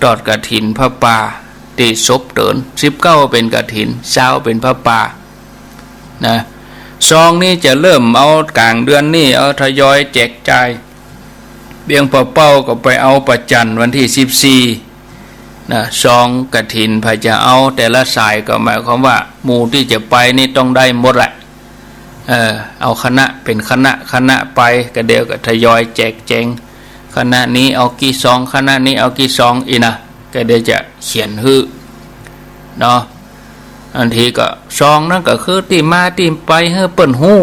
ตอดกฐินพระป่าที่ศพเติน19เป็นกฐิน20เป็นพระป่านะซองนี้จะเริ่มเอากลางเดือนนี้เอาทยอยแจกจ่ายเบียงเป้าก็ไปเอาประจันวันที่14นะซองกฐินพระจะเอาแต่ละสายก็หมายความว่าหมู่ที่จะไปนี่ต้องได้หมดแหละเอาคณะเป็นคณะไปก็เดี๋ยวก็ทยอยแจกแจงคณะนี้เอากี่ซองคณะนี้เอากี่ซองอีนะก็เดี๋ยวจะเขียนฮื้อเนาะอันทีก็ซองนั่นก็คือที่มาที่ไปเฮ้เปิ้นฮู้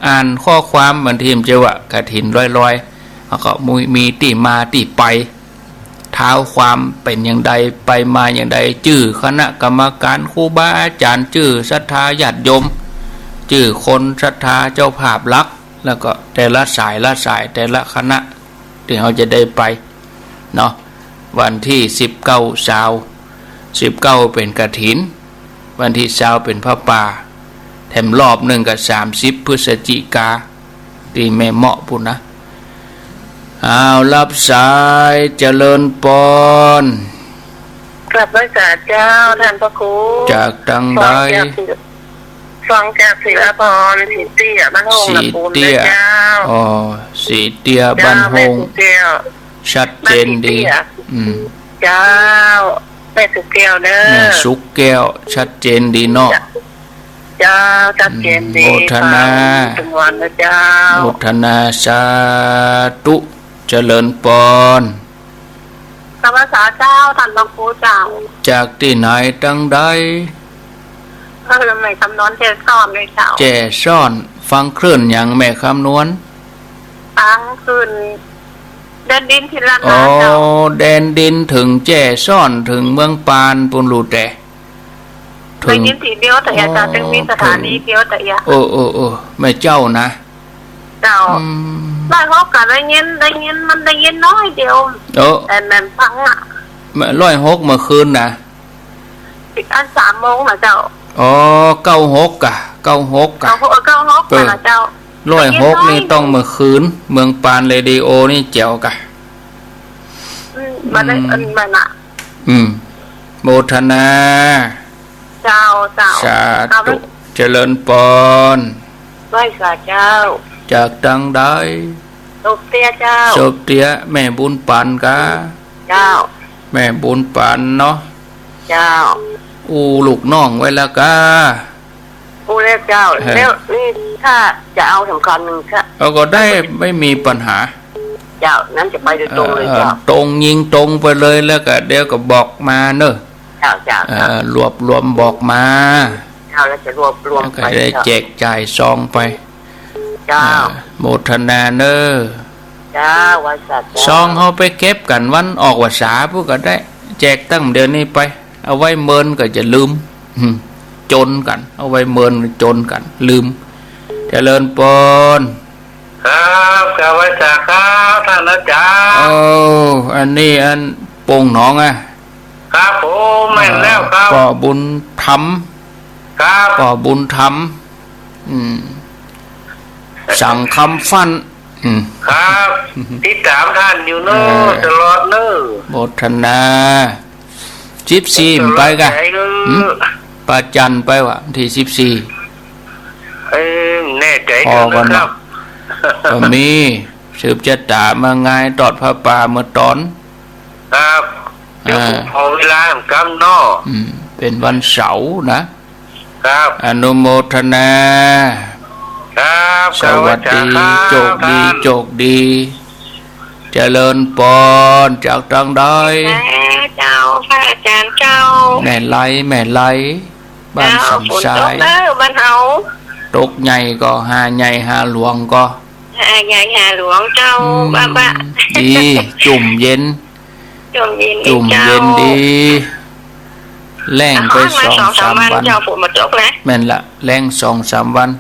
อ่านข้อความบางทีมันจะว่ากฐินลอยๆแล้วก็มีที่มาที่ไปเท้าความเป็นอย่างใดไปมาอย่างใดชื่อคณะกรรมการครูบาอาจารย์ชื่อศรัทธาญาติโยมชื่อคนศรัทธาเจ้าภาพลักแล้วก็แต่ละสายแต่ละคณะที่เราจะได้ไปเนาะวันที่19เป็นกฐินวันที่20เป็นพระป่าแถมรอบหนึ่งกับ30พฤศจิกาตีแม่เหมาะปุ่นนะรับสายเจริญปอนกลับไว้กับเจ้าท่านพระครูจากตังใดฟังจากศิลปรสีเตี้ยบ้านหงนะปูนนะเจ้าสีเตี้ยบ้านหงชัดเจนดีเจ้าแม่สุกแก้วเด้อแม่สุกแก้วชัดเจนดีเนาะเจ้าชัดเจนดีโมทนาทุกวันนะเจ้าโมทนาสาธุเจริญปอนคำภาษาเจ้าท่านหลวงปู่เจ้าจากที่ไหนตั้งใดแม่คำนวณแจซ่อนเลยเจ้าแจซ่อนฟังคลื่นอย่างแม่คำนวณฟังคลื่นแดนดินที่ละนาเจ้าแดนดินถึงแจซ่อนถึงเมืองปานปุนรูแต่ถึงยินทีเดียวแต่อาจารย์จึงมีสถานีเดียวแต่โอ้แม่เจ้านะเจ้าได้เขาก็ได้ยินมันได้ยินน้อยเดียวแต่แม่ฟัง106เมื่อคืนนะอัน3 โมงนะเจ้า96นะเจ้า106นี่ต้องเมื่อคืนเมืองปานเรดิโอนี่เจ๋วกะมาได้มาน่ะโมทนาเจ้าสาธุเจริญปอน ไหว้สาเจ้า จากดังได้ สุเตียเจ้า ศพเตียแม่บุญปานกา เจ้า แม่บุญปานเนาะ เจ้า ลูกน้องไว้ละกา ผู้เล็กเจ้าแล้วนี่ถ้าจะเอาสำคัญหนึ่งค่ะ เราก็ได้ไม่มีปัญหา เจ้านั้นจะไปโดยตรงเลยเจ้า ตรงยิงตรงไปเลยแล้วก็เดี๋ยวก็บอกมาเนอะ เจ้าเจ้าร วมบอกมา เจ้าแล้วจะรวบ ก็ ไป ได้แจกจ่ายซองไป เจ้า โมทนาเนอะ เจ้าวันสัตว์ ซองเขาไปเก็บกันวันออกว่าษาพวกก็ได้ แจกตั้งเดือนนี้ไป เอาไว้เมินก็จะลืมจนกัน เอาไว้เมินจนกัน ลืมเจริญปน ครับกาไว้จากครับท่านอาจารย์ อันนี้อันโป่งหนองอ่ะ ครับผมแม่นแล้วครับ ป่อบุญธรรม ครับ ป่อบุญธรรมสั่งคำฟันครับติดตามท่านอยู่เนอะตลอดเนอะ โมทนา14ไปกันปาจันไปวะที่14แน่ใจกันนะครับ ก็มีสืบจะตามาไงตอดพระป่าเมื่อตอน ครับเดี๋ยวผมพอเวลาของกำนอเป็นวันเสาร์นะครับอนุโมทนาครับสวัสดีโชคดีโชคดีเจริญปนจากทางใด เจ้าพระอาจารย์เจ้าแม่ไล่บ้านสมชายบ้านเฮาตกใหญ่ก็หาใหญ่หาหลวงก็หาใหญ่หาหลวงเจ้าบ้าดีจุ่มเย็นดีแรงไป2-3 วันแม่นละแรง2-3 วัน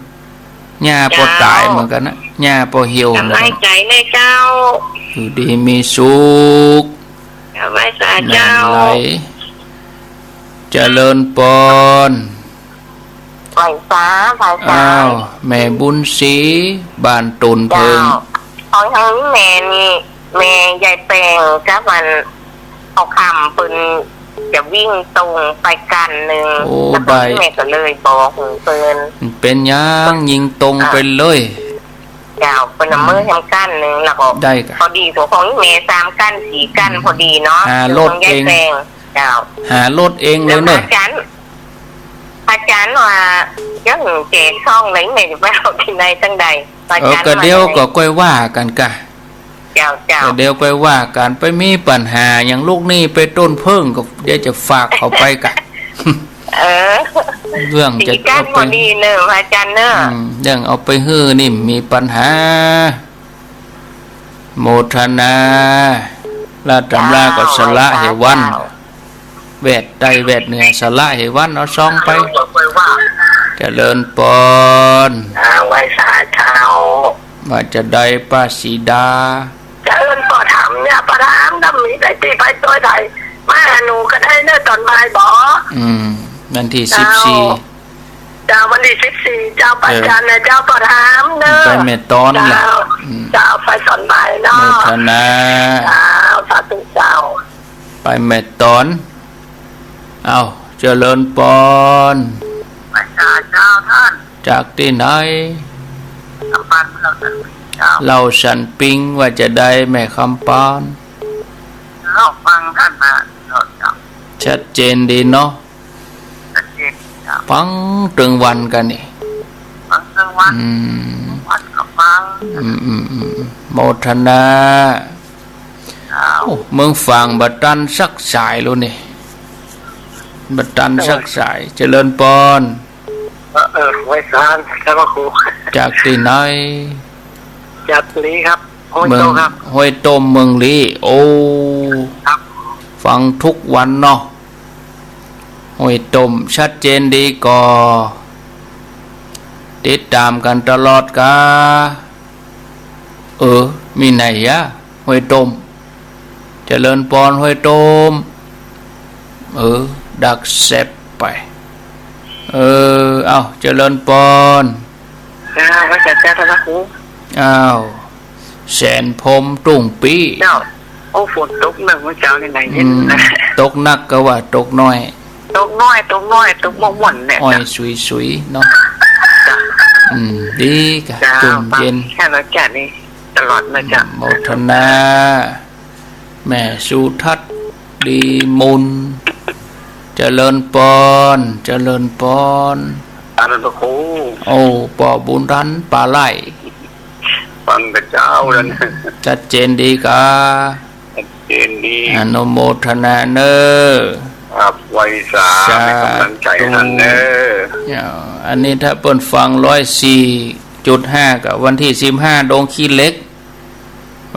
หญ้าพอตายเหมือนกันนะหญ้าพอเหี่ยวเหมือนกันใจในเจ้าอยู่ดีมีสุขไว้สาเจ้าเจริญปนไฟฟ้าแม่บุญศรีบ้านตุนเพิงของทางนี้แม่นี่แม่ยายแปงกับมันเอาคำปืนจะวิ่งตรงไปกันหนึ่งแล้วแม่ก็เลยบอกปืนเป็นยังยิงตรงไปเลยเจ้าเป็นมือทำกันหนึ่งแล้วก็ได้พอดีตัวของแม่3 กัน4 กันพอดีเนาะหารถเองเจ้าหารถเองเลยเนอะอาจารย์ว่ายังเจ๊ช่องไหนแม่จะไปเอาที่ไหนทั้งใดก็เดี๋ยวก็ค่อยว่ากันกะเจ้าเดี๋ยวค่อยว่ากันไปมีปัญหาอย่างลูกนี่ไปต้นเพิ่งก็เดี๋ยวจะฝากเขาไปกันเรื่องจะเอาไปดีเนอะอาจารย์เนอะเรื่องเอาไปฮื้อนี่มีปัญหาโมทนาลาตำราก็สละเหวันแวดใดแวดเหนือสละเหวันเอาซองไปเจริญปนไว้สาเช้าว่าจะได้ป้าสีดาเจริญปอถามเนี่ยปรามดำมีได้ตีไปตัวใดมาหนูก็ได้เนื้อตอนบ่ายบ่วันที่14เจ้าวันที่14เจ้าปัจจันเนี่ยเจ้าปอถามเนื้อไปเมตอนล่ะเจ้าไปตอนบ่ายเนาะโมทนาเจ้าสาธุเจ้าไปเมตอนเอาเจริญปนปัจจันเจ้าท่านจากที่ไหนคำปานเราสันปิงว่าจะได้แม่คำปานเราฟังท่านมาชัดเจนดีเนาะฟังตึงวันกันนี่ฟังตึงวันวันกับฟังโมทนาเมืองฟังบัตันสักสายรู้นี่บัตันสักสายเจริญปนไว้ซานครับครูจากที่ไหนจากลีครับห้วยโตครับห้วยโตเมืองลีโอ้ครับฟังทุกวันเนาะห้วยต้มชัดเจนดีก่อติดตามกันตลอดกามีไหนอะห้วยต้มเจริญปอนห้วยต้มดักเซปไปเอาเจริญปอนว่าจะแจ้งท่านครูแสนพรมตุ่งปีเจ้าโอ้ฝนตกหนักเมื่อเช้าในไหนนี่ตกหนักก็ว่าตกน้อยตกม่วงเนี่ยอ้อยสุยๆเนาะ ดีกะ เจ้า จุ่ม ฟัง เย็น แค่นั้นแก่นี้ตลอดนะจ๊ะ โมทนา แม่สุทัศน์ดีมุนเจริญปอนเจริญปอน อันนั้นครู โอ้ปอบุญรันปลาไหล ฟังกับเจ้าแล้วนะ ชัดเจนดีกะ เจนดี อนุโมทนาเนอ ครับไว้สาเป็นกำลังใจให้เด้อ อันนี้ถ้าเปิ้นฟัง104.5กับวันที่15ดงขี้เล็ก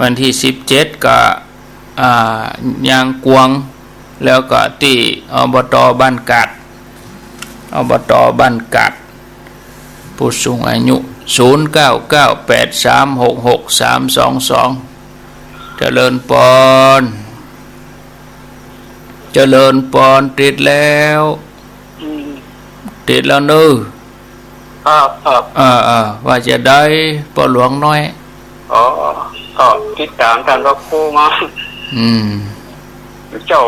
วันที่17ก็ยางกวง แล้วก็ที่อบตบ้านกัดอบตบ้านกัดผู้สูงอายุ0998366322เจริญปอนเจริญปอนติดแล้วเนื้อ ครับ ว่าจะได้ปอหลวงน้อย อ๋อติดตามท่านพระครูมาเจ้า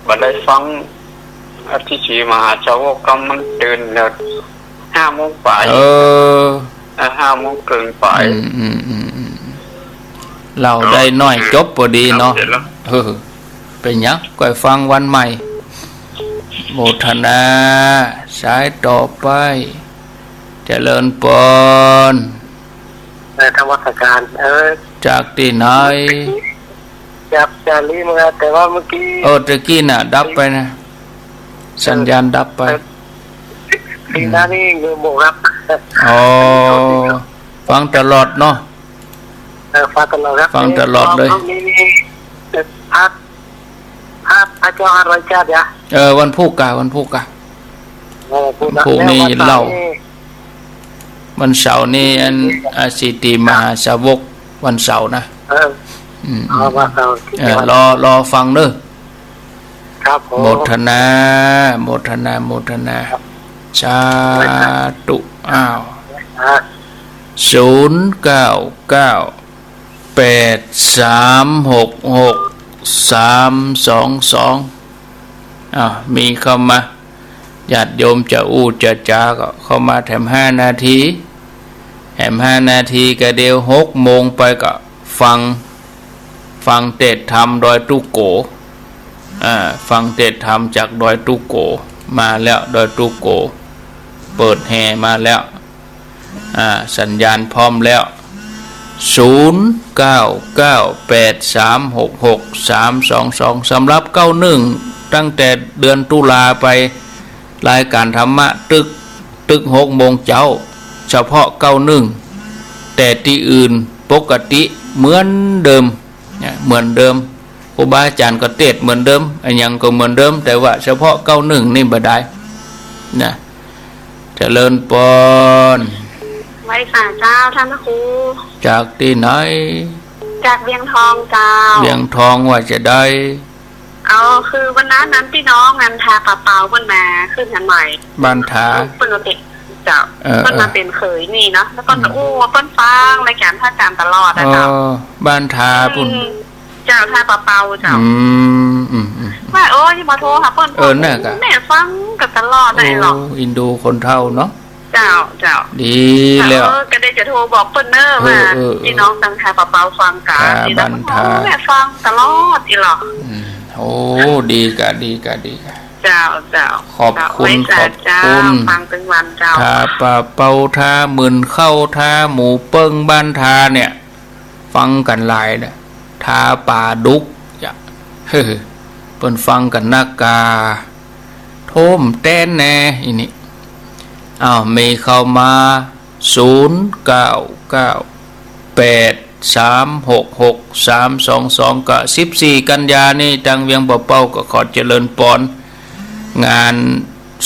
บัดได้ฟังอธิชีมหาชาวกรรมมันตื่นเนี่ย5 โมงป่าย5 โมงเกินป่าย เราได้น้อยจบพอดีเนาะเป็นยังก่อยฟังวันใหม่โมทนาสายต่อไปเจริญปอนธรรมสการจากที่ไหน จากจารีมาแต่ว่าเมื่อกี้ตะกี้น่ะดับไปนะสัญญาณดับไปสิ่งนั้นนี่เงือโมครับฟังตลอดเนาะฟังตลอดครับฟังตลอดเลยพระเจ้าอะไรจ้าเดี๋ยววันพุกะพุกนี้เล่าวันเสาร์นี่อันสิติมหาสาวกวันเสาร์นะรอฟังเด้อครับโมทนาสาธุ0998366322มีเข้ามาญาติโยมจะอู้จะจาก็เข้ามาแถม5 นาทีก็เดียว6 โมงไปก็ฟังเทศธรรมดอยตุโกฟังเทศธรรมจากดอยตุโกมาแล้วดอยตุโกเปิดแห่มาแล้วสัญญาณพร้อมแล้ว0998366322สำหรับ91ตั้งแต่เดือนตุลาไปรายการธรรมะตึก6 โมงเจ้าเฉพาะ91แต่ที่อื่นปกติเหมือนเดิมครูบาอาจารย์ก็เทศเหมือนเดิมอันยังก็เหมือนเดิมแต่ว่าเฉพาะ91นี่บ่ได้นะเจริญปอนไว้ค่ะเจ้าท่านพระครูจากที่ไหนจากเวียงทองเจ้าเวียงทองว่าจะได้คือวันนั้นพี่น้องงานทาเปล่าๆวันมาขึ้นกันใหม่บ้านทาปกติเจ้าเพิ่นมาเป็นเคยนี่เนาะแล้วก็โอ้เปิ้นฟังรายการพระอาจารย์ตลอดนะเจ้าบ้านทาปุ่นเจ้าทาเปล่าๆเจ้าว่าที่มาโทรหาเปิ้นน่ะกะแม่ฟังกันตลอดได้หรอกอินดูคนเฒ่าเนาะเจ้าดีแล้วก็ได้จะโทรบอกเปิ้นเนอร์ว่าพี่น้องตั้งทาเปล่าๆฟังกันที่บ้านทาแม่ฟังตลอดอีหรอดีกะเจ้าขอบคุณฟังเป็นวันเจ้าทาปะเปาทาหมื่นเข้าทาหมูเปิ้งบ้านทาเนี่ยฟังกันหลายเนี่ยทาป่าดุกเปิ้นฟังกันนักกาโทมแต้นแน่อีนี่มีเข้ามา0998366322ก็14 กันยานี่จังเวียงบ่เป้าก็ขอเจริญปอนงาน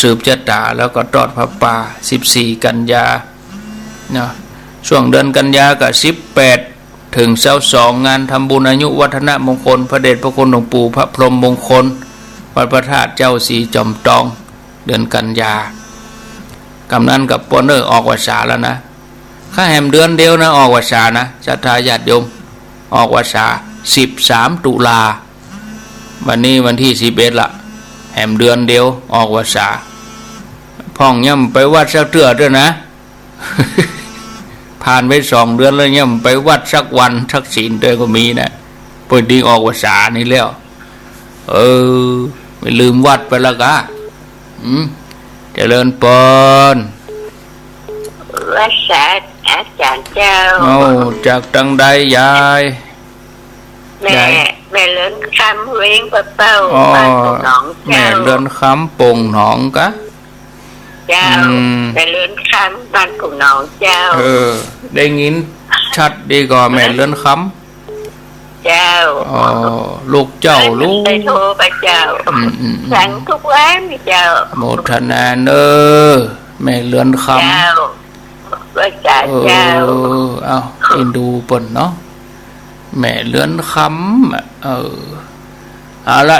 สืบชะตาแล้วก็ทอดพระป่า14 กันยาเนาะช่วงเดือนกันยาก็18ถึง22งานทำบุญอายุวัฒนมงคลพระเดชพระคุณหลวงปู่พระพรหมมงคลวัดพระธาตุเจ้าศรีจอมทองเดือนกันยากำนันกับปอนเนอร์ออกวาสาแล้วนะข้าแหมเดือนเดียวนะออกวาสานะศรัทธาญาติโยมออกวาสา13 ตุลาวันนี้วันที่11ละแหมเดือนเดียวออกวาสาพ่องย่ำไปวัดสักเทื่อด้วยนะ ผ่านไป2 เดือนแล้วเนี่ยไปวัดสักวันสักศีลเตยก็มีนะเปิดดีออกภาษานี่แล้วไม่ลืมวัดไปแล้วกะเจริญปน รักษาอาจารย์เจ้า จากตังใดยาย แม่เลินคำเว้งปะเป้าบ้านของน้องเจ้า แม่เลือนคำปงหนองกะ เจ้าแม่เลินคำบ้านของน้องเจ้า ได้ยินชัดดีกว่าแม่เลือนคำ เจ้า ลูกเจ้าลูก ได้โทรไปเจ้าสั่งทุกวันเจ้า โมทนาแม่เลือนคำ เจ้าว่าจ่าเจ้า เอาเอ็นดูปนเนาะแม่เลือนคำเอาละ